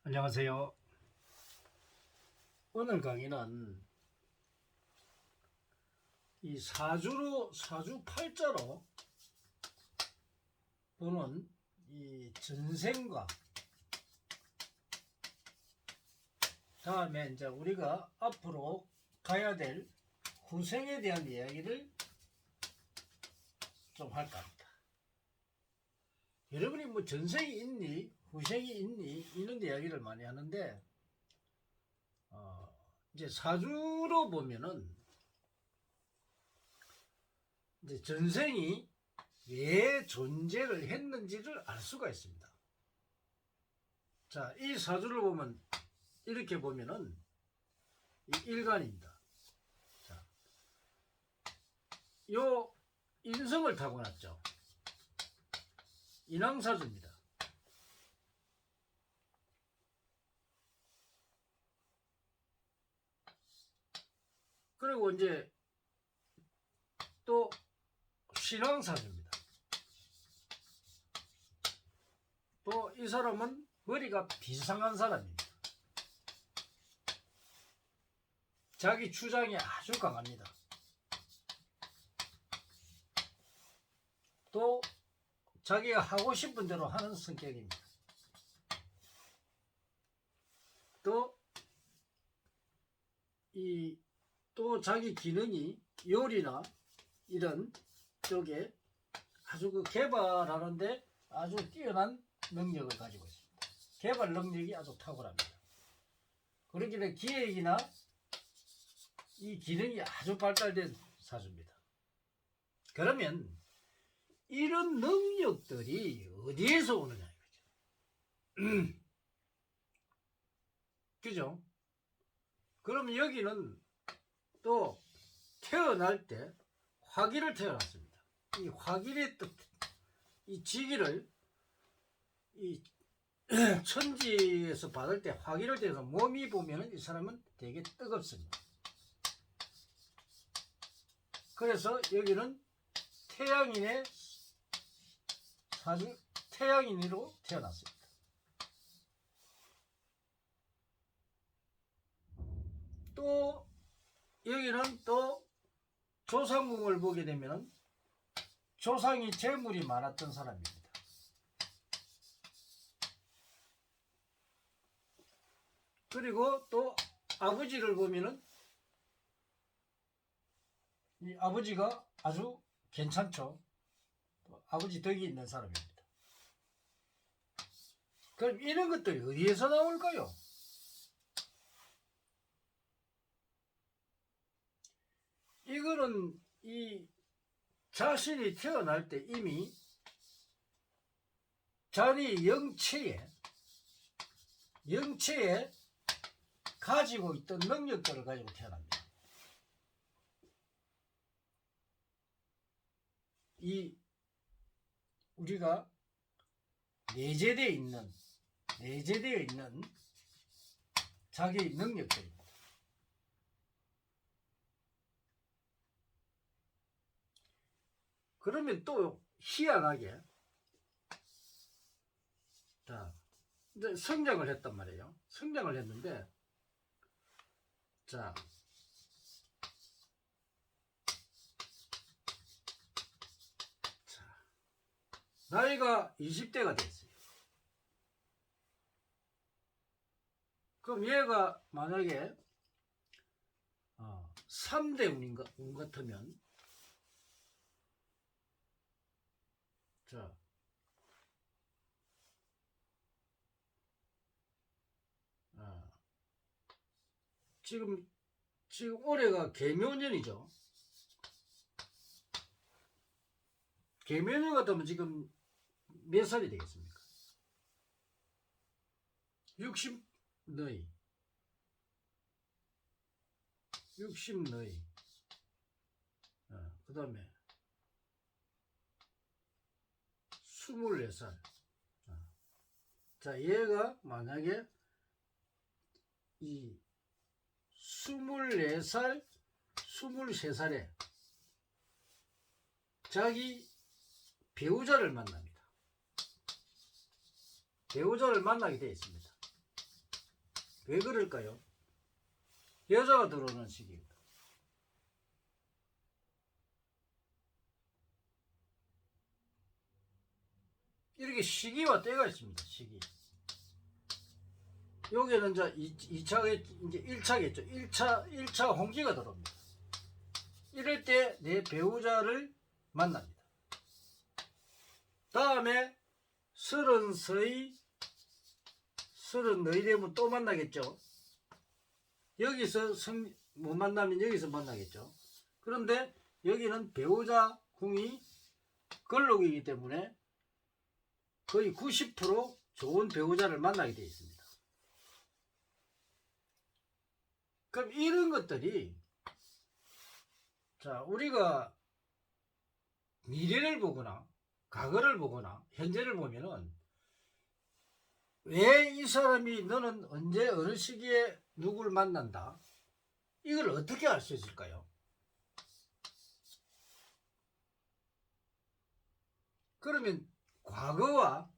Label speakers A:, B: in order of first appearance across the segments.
A: 안녕하세요. 오늘 강의는 이 사주팔자로 보는 이 전생과 다음에 이제 우리가 앞으로 가야 될 후생에 대한 이야기를 좀 할까 합니다. 여러분이 뭐 전생이 있니 후생이 있니 이런 이야기를 많이 하는데 이제 사주로 보면은 이제 전생이 왜 존재를 했는지를 알 수가 있습니다. 자, 이 사주를 보면 이렇게 보면은 이 일간입니다. 자, 요 인성을 타고났죠. 인왕사주입니다. 그리고 이제 또 신왕사주입니다. 또 이 사람은 머리가 비상한 사람입니다. 자기 주장이 아주 강합니다. 또 자기가 하고 싶은 대로 하는 성격입니다. 또 자기 기능이 요리나 이런 쪽에 아주 그 개발하는데 아주 뛰어난 능력을 가지고 있습니다. 개발 능력이 아주 탁월합니다. 그러기에 기획이나 이 기능이 아주 발달된 사주입니다. 그러면 이런 능력들이 어디에서 오느냐 이거죠. 그죠? 그럼 여기는 또 태어날 때 화기를 태어났습니다. 이 화기의 뜻, 이 지기를 이 천지에서 받을 때 화기를 태어서 몸이 보면은 이 사람은 되게 뜨겁습니다. 그래서 여기는 태양인의 사주, 태양인으로 태어났습니다. 또 여기는 또 조상궁을 보게 되면 조상이 재물이 많았던 사람입니다. 그리고 또 아버지를 보면은 이 아버지가 아주 괜찮죠. 아버지 덕이 있는 사람입니다. 그럼 이런 것들이 어디에서 나올까요? 이거는 이 자신이 태어날 때 이미 자기 영체에 가지고 있던 능력들을 가지고 태어납니다. 이 우리가 내재되어 있는 자기의 능력들입니다. 그러면 또 희한하게 자, 이제 성장을 했단 말이에요. 성장을 했는데 자, 나이가 20대가 됐어요. 그럼 얘가 만약에 3대 운 같으면 자, 지금 올해가 개묘년이죠. 개묘년 같으면 지금 몇 살이 되겠습니까? 60 너희. 그 다음에 24살. 자, 얘가 만약에 이 24살, 23살에 자기 배우자를 만납니다. 배우자를 만나게 되어 있습니다. 왜 그럴까요? 여자가 들어오는 시기입니다. 이렇게 시기와 때가 있습니다. 시기. 여기는 이제 2차겠, 이제 1차겠죠. 1차 홍기가 들어옵니다. 이럴 때 내 배우자를 만납니다. 다음에 30의 34이 되면 또 만나겠죠. 여기서 못 만나면 여기서 만나겠죠. 그런데 여기는 배우자 궁이 걸록이기 때문에 거의 90% 좋은 배우자를 만나게 되어 있습니다. 그럼 이런 것들이, 자, 우리가 미래를 보거나 과거를 보거나 현재를 보면은 왜 이 사람이 너는 언제 어느 시기에 누구를 만난다, 이걸 어떻게 알 수 있을까요? 그러면 과거와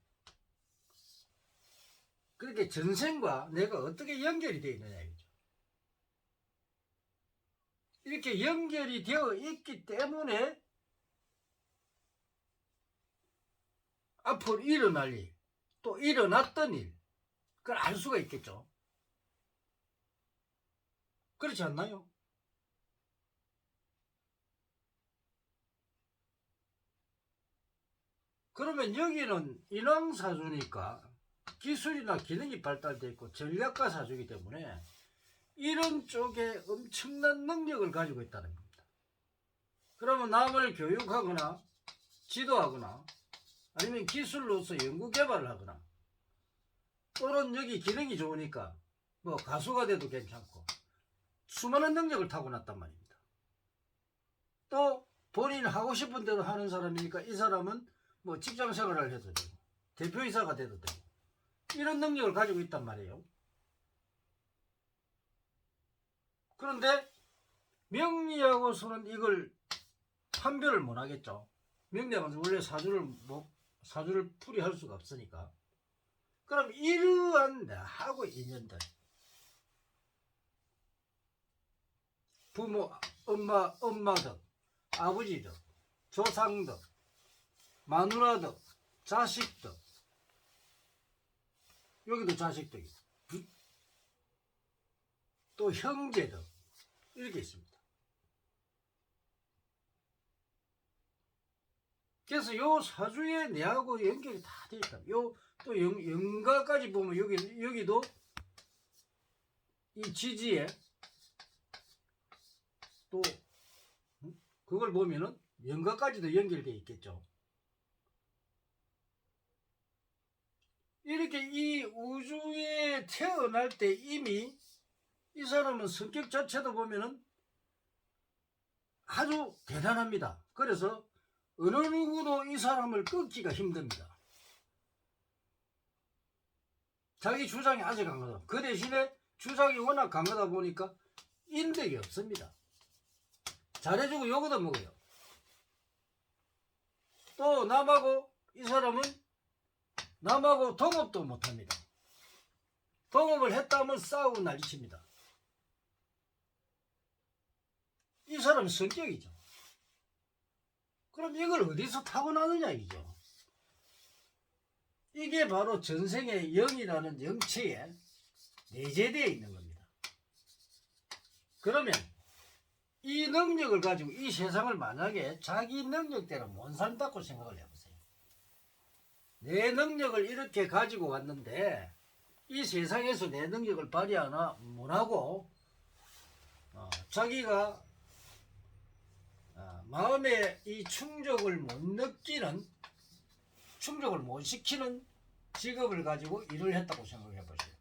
A: 그렇게 전생과 내가 어떻게 연결이 되어 있느냐 이거죠. 이렇게 연결이 되어 있기 때문에 앞으로 일어날 일, 또 일어났던 일, 그걸 알 수가 있겠죠. 그렇지 않나요? 그러면 여기는 인왕사주니까 기술이나 기능이 발달되어 있고 전략가 사주이기 때문에 이런 쪽에 엄청난 능력을 가지고 있다는 겁니다. 그러면 남을 교육하거나 지도하거나 아니면 기술로서 연구개발을 하거나, 또는 여기 기능이 좋으니까 뭐 가수가 돼도 괜찮고 수많은 능력을 타고났단 말입니다. 또 본인 하고 싶은 대로 하는 사람이니까 이 사람은 뭐 직장 생활을 해도 되고 대표이사가 돼도 되고 이런 능력을 가지고 있단 말이에요. 그런데 명리하고서는 이걸 판별을 못 하겠죠. 명리학은 원래 사주를 풀이할 수가 없으니까. 그럼 이러한 나하고 인연들, 부모, 엄마들, 아버지들, 조상들, 마누라들, 자식들, 여기도 자식들이, 또 형제들, 이렇게 있습니다. 그래서 요 사주에 내하고 연결이 다 되어 있다. 요 또 영가까지 보면 여기도 이 지지에 또 그걸 보면은 영가까지도 연결되어 있겠죠. 이렇게 이 우주에 태어날 때 이미 이 사람은 성격 자체도 보면은 아주 대단합니다. 그래서 어느 누구도 이 사람을 끊기가 힘듭니다. 자기 주장이 아주 강하다. 그 대신에 주장이 워낙 강하다 보니까 인덕이 없습니다. 잘해주고 욕도 먹어요. 또 남하고, 이 사람은 남하고 동업도 못합니다. 동업을 했다면 싸우고 난리칩니다. 이 사람은 성격이죠. 그럼 이걸 어디서 타고나느냐 이죠. 이게 바로 전생의 영이라는 영체에 내재되어 있는 겁니다. 그러면 이 능력을 가지고 이 세상을 만약에 자기 능력대로 못 산다고 생각을 해보세요. 내 능력을 이렇게 가지고 왔는데 이 세상에서 내 능력을 발휘하나 못하고 자기가 마음에 이 충족을 못 느끼는, 충족을 못 시키는 직업을 가지고 일을 했다고 생각해 보세요.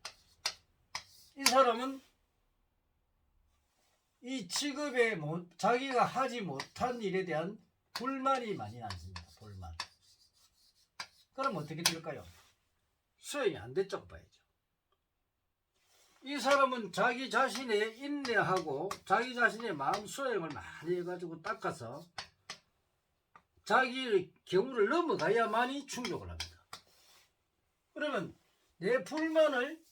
A: 이 사람은 이 직업에 자기가 하지 못한 일에 대한 불만이 많이 남습니다. 불만. 그럼 어떻게 될까요? 수행이 안 됐다고 봐야죠. 이 사람은 자기 자신의 인내하고 자기 자신의 마음 수행을 많이 해가지고 닦아서 자기의 경우를 넘어가야만이 충족을 합니다. 그러면 내 불만을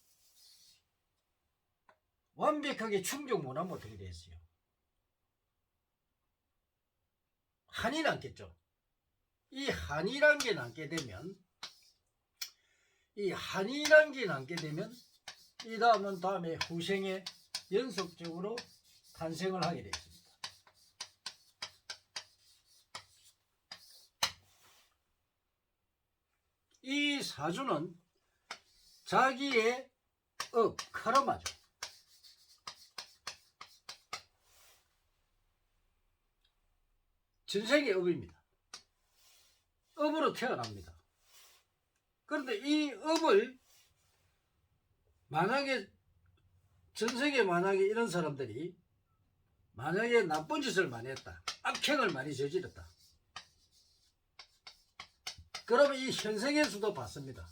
A: 완벽하게 충족 못하면 어떻게 되겠어요? 한이 남겠죠. 이 한이란 게 남게 되면 이 다음은 다음에 후생에 연속적으로 탄생을 하게 되겠습니다. 이 사주는 자기의 카르마죠. 전생의 업입니다. 업으로 태어납니다. 그런데 이 업을 만약에 전생에 만약에 이런 사람들이 만약에 나쁜 짓을 많이 했다. 악행을 많이 저질렀다. 그러면 이 현생에서도 받습니다.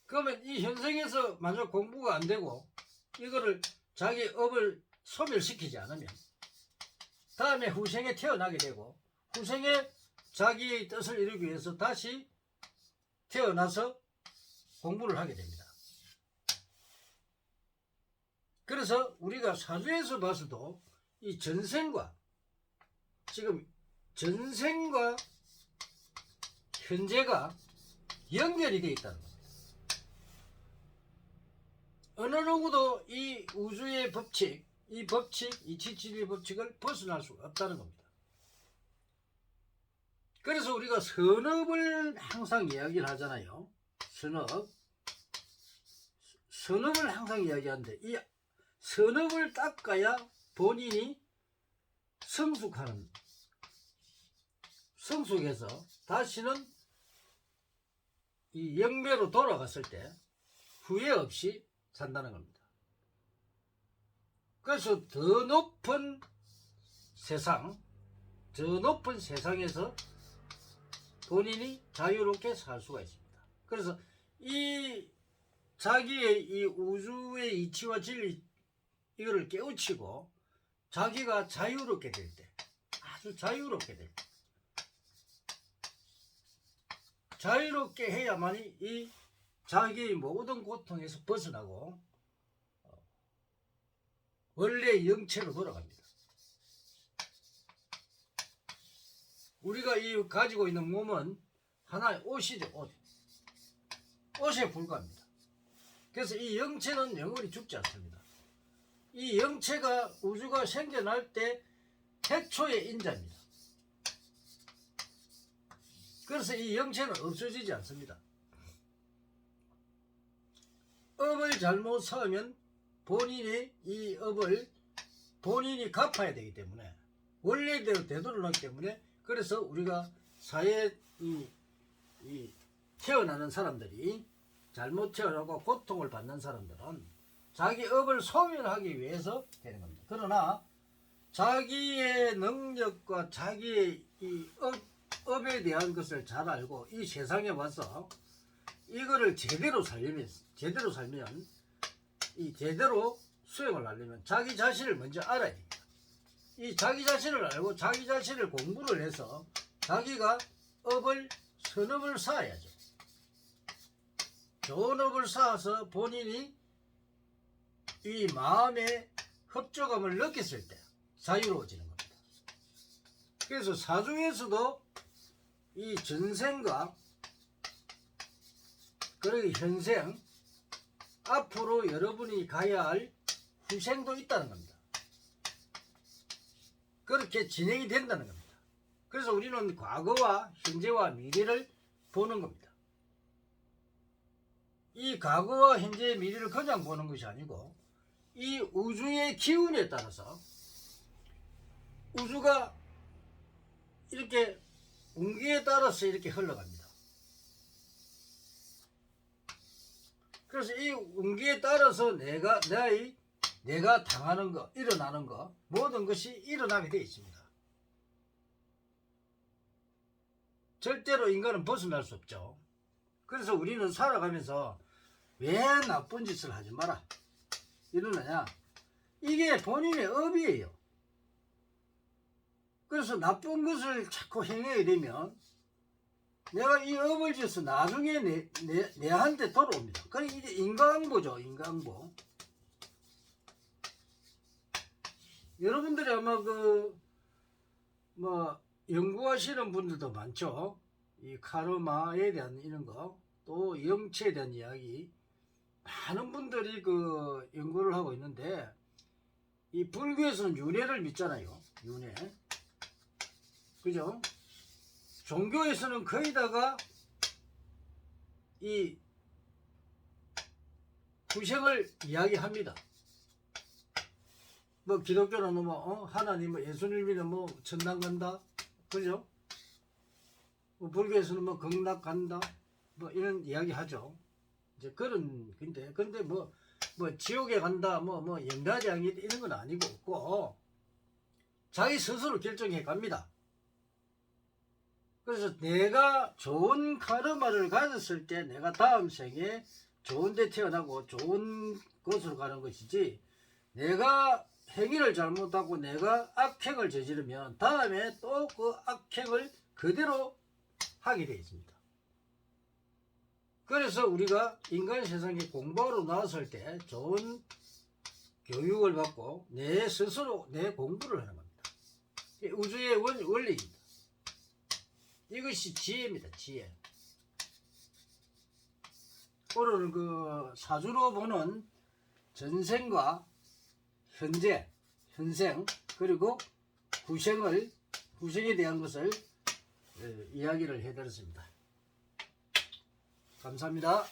A: 그러면 이 현생에서 만약 공부가 안 되고 이거를 자기 업을 소멸시키지 않으면 다음에 후생에 태어나게 되고 후생에 자기의 뜻을 이루기 위해서 다시 태어나서 공부를 하게 됩니다. 그래서 우리가 사주에서 봐서도 이 전생과 지금 전생과 현재가 연결이 되어 있다는 겁니다. 어느 누구도 이 우주의 법칙, 이 771 법칙을 벗어날 수가 없다는 겁니다. 그래서 우리가 선업을 항상 이야기를 하잖아요. 선업을 항상 이야기하는데 이 선업을 닦아야 본인이 성숙해서 다시는 이 영매로 돌아갔을 때 후회 없이 산다는 겁니다. 그래서 더 높은 세상에서 본인이 자유롭게 살 수가 있습니다. 그래서 이 자기의 이 우주의 이치와 진리 이거를 깨우치고 자기가 자유롭게 될 때, 아주 자유롭게 될 때, 자유롭게 해야만이 이 자기의 모든 고통에서 벗어나고 원래 영체로 돌아갑니다. 우리가 이 가지고 있는 몸은 하나의 옷이죠. 옷에 불과합니다. 그래서 이 영체는 영원히 죽지 않습니다. 이 영체가 우주가 생겨날 때 태초의 인자입니다. 그래서 이 영체는 없어지지 않습니다. 업을 잘못 쌓으면 본인이 이 업을 본인이 갚아야 되기 때문에 원래대로 되돌아가기 때문에 그래서 우리가 사회에 태어나는 사람들이 잘못 태어나고 고통을 받는 사람들은 자기 업을 소멸하기 위해서 되는 겁니다. 그러나 자기의 능력과 자기의 이 업에 대한 것을 잘 알고 이 세상에 와서 이거를 제대로 살면 이 제대로 수행을 하려면 자기 자신을 먼저 알아야 됩니다. 이 자기 자신을 알고 자기 자신을 공부를 해서 자기가 선업을 쌓아야죠. 좋은 업을 쌓아서 본인이 이 마음의 협조감을 느꼈을 때 자유로워지는 겁니다. 그래서 사주에서도 이 전생과 그리고 현생 앞으로 여러분이 가야 할 후생도 있다는 겁니다. 그렇게 진행이 된다는 겁니다. 그래서 우리는 과거와 현재와 미래를 보는 겁니다. 이 과거와 현재의 미래를 그냥 보는 것이 아니고 이 우주의 기운에 따라서 우주가 이렇게 운기에 따라서 이렇게 흘러갑니다. 그래서 이 운기에 따라서 내가 당하는 거, 일어나는 거, 모든 것이 일어나게 되어 있습니다. 절대로 인간은 벗어날 수 없죠. 그래서 우리는 살아가면서 왜 나쁜 짓을 하지 마라 이러느냐, 이게 본인의 업이에요. 그래서 나쁜 것을 자꾸 행해야 되면 내가 이 업을 지어서 나중에 내한테 돌아옵니다. 그래 이게 인과응보죠. 인과응보. 여러분들이 아마 뭐 연구하시는 분들도 많죠. 이 카르마에 대한 이런 거, 또 영체에 대한 이야기 많은 분들이 연구를 하고 있는데, 이 불교에서는 윤회를 믿잖아요. 윤회. 그죠? 종교에서는 거의다가 이 구생을 이야기합니다. 뭐 기독교는 뭐 하나님, 예수님 믿으면 뭐 천당 간다, 그죠? 뭐 불교에서는 뭐 극락 간다, 뭐 이런 이야기 하죠. 이제 근데 뭐 지옥에 간다, 뭐 영가장이 이런 건 아니고 없고, 자기 스스로 결정해 갑니다. 그래서 내가 좋은 카르마를 가졌을 때 내가 다음 생에 좋은 데 태어나고 좋은 곳으로 가는 것이지, 내가 행위를 잘못하고 내가 악행을 저지르면 다음에 또 그 악행을 그대로 하게 되어 있습니다. 그래서 우리가 인간 세상에 공부하러 나왔을 때 좋은 교육을 받고 내 스스로 내 공부를 하는 겁니다. 우주의 원리입니다. 이것이 지혜입니다. 지혜. 오늘은 사주로 보는 전생과 현생, 그리고 구생에 대한 것을 이야기를 해드렸습니다. 감사합니다.